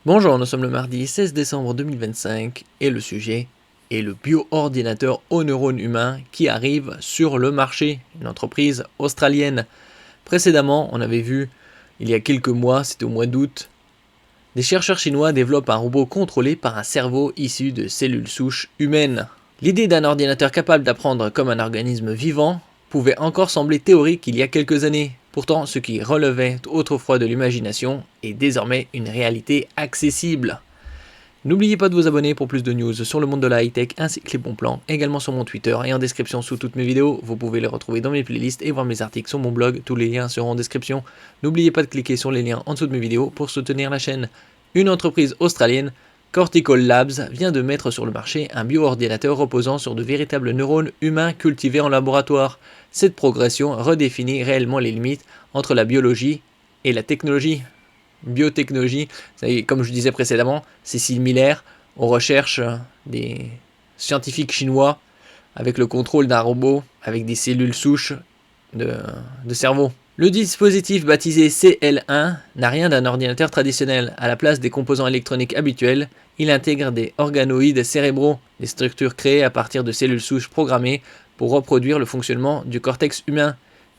Bonjour, nous sommes le mardi 16 décembre 2025 et le sujet est le bio-ordinateur aux neurones humains qui arrive sur le marché, une entreprise australienne. Précédemment, on avait vu, il y a quelques mois, c'était au mois d'août, des chercheurs chinois développent un robot contrôlé par un cerveau issu de cellules souches humaines. L'idée d'un ordinateur capable d'apprendre comme un organisme vivant pouvait encore sembler théorique il y a quelques années. Pourtant, ce qui relevait autrefois de l'imagination est désormais une réalité accessible. N'oubliez pas de vous abonner pour plus de news sur le monde de la high-tech ainsi que les bons plans, également sur mon Twitter et en description sous toutes mes vidéos. Vous pouvez les retrouver dans mes playlists et voir mes articles sur mon blog, tous les liens seront en description. N'oubliez pas de cliquer sur les liens en dessous de mes vidéos pour soutenir la chaîne. Une entreprise australienne, Cortical Labs, vient de mettre sur le marché un bio-ordinateur reposant sur de véritables neurones humains cultivés en laboratoire. Cette progression redéfinit réellement les limites entre la biologie et la technologie. Biotechnologie, comme je disais précédemment, c'est similaire aux recherches des scientifiques chinois avec le contrôle d'un robot avec des cellules souches de cerveau. Le dispositif baptisé CL1 n'a rien d'un ordinateur traditionnel. À la place des composants électroniques habituels, il intègre des organoïdes cérébraux, des structures créées à partir de cellules souches programmées pour reproduire le fonctionnement du cortex humain.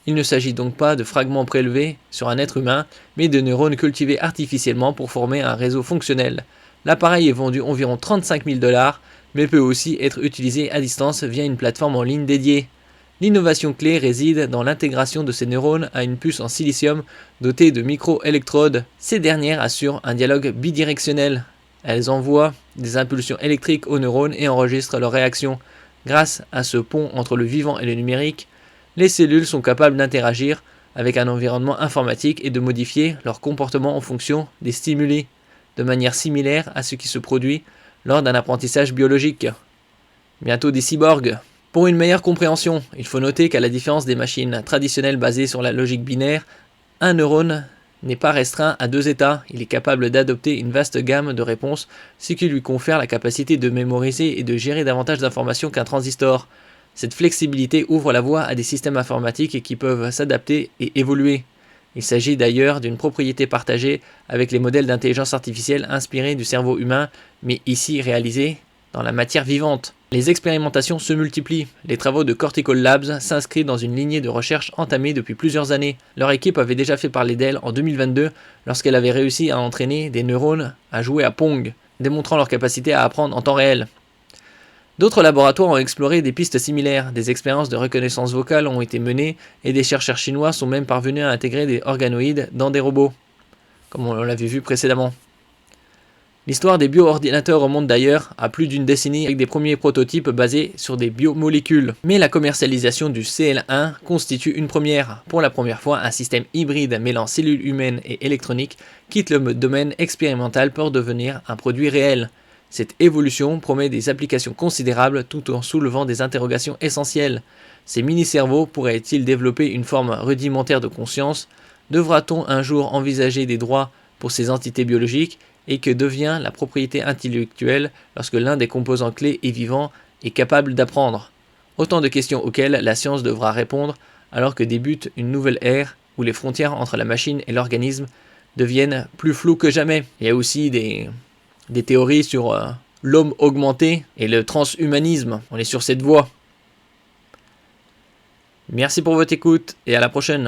Il ne s'agit donc pas de fragments prélevés sur un être humain, mais de neurones cultivés artificiellement pour former un réseau fonctionnel. L'appareil est vendu environ 35 000 $, mais peut aussi être utilisé à distance via une plateforme en ligne dédiée. L'innovation clé réside dans l'intégration de ces neurones à une puce en silicium dotée de micro-électrodes. Ces dernières assurent un dialogue bidirectionnel. Elles envoient des impulsions électriques aux neurones et enregistrent leurs réactions. Grâce à ce pont entre le vivant et le numérique, les cellules sont capables d'interagir avec un environnement informatique et de modifier leur comportement en fonction des stimuli, de manière similaire à ce qui se produit lors d'un apprentissage biologique. Bientôt des cyborgs. Pour une meilleure compréhension, il faut noter qu'à la différence des machines traditionnelles basées sur la logique binaire, un neurone n'est pas restreint à deux états, il est capable d'adopter une vaste gamme de réponses, ce qui lui confère la capacité de mémoriser et de gérer davantage d'informations qu'un transistor. Cette flexibilité ouvre la voie à des systèmes informatiques qui peuvent s'adapter et évoluer. Il s'agit d'ailleurs d'une propriété partagée avec les modèles d'intelligence artificielle inspirés du cerveau humain, mais ici réalisés dans la matière vivante. Les expérimentations se multiplient. Les travaux de Cortical Labs s'inscrivent dans une lignée de recherche entamée depuis plusieurs années. Leur équipe avait déjà fait parler d'elle en 2022 lorsqu'elle avait réussi à entraîner des neurones à jouer à Pong, démontrant leur capacité à apprendre en temps réel. D'autres laboratoires ont exploré des pistes similaires, des expériences de reconnaissance vocale ont été menées et des chercheurs chinois sont même parvenus à intégrer des organoïdes dans des robots, comme on l'avait vu précédemment. L'histoire des bioordinateurs remonte d'ailleurs à plus d'une décennie avec des premiers prototypes basés sur des biomolécules. Mais la commercialisation du CL1 constitue une première. Pour la première fois, un système hybride mêlant cellules humaines et électroniques quitte le domaine expérimental pour devenir un produit réel. Cette évolution promet des applications considérables tout en soulevant des interrogations essentielles. Ces mini-cerveaux pourraient-ils développer une forme rudimentaire de conscience? Devra-t-on un jour envisager des droits pour ces entités biologiques? Et que devient la propriété intellectuelle lorsque l'un des composants clés est vivant et capable d'apprendre? Autant de questions auxquelles la science devra répondre alors que débute une nouvelle ère où les frontières entre la machine et l'organisme deviennent plus floues que jamais. Il y a aussi des théories sur l'homme augmenté et le transhumanisme. On est sur cette voie. Merci pour votre écoute et à la prochaine.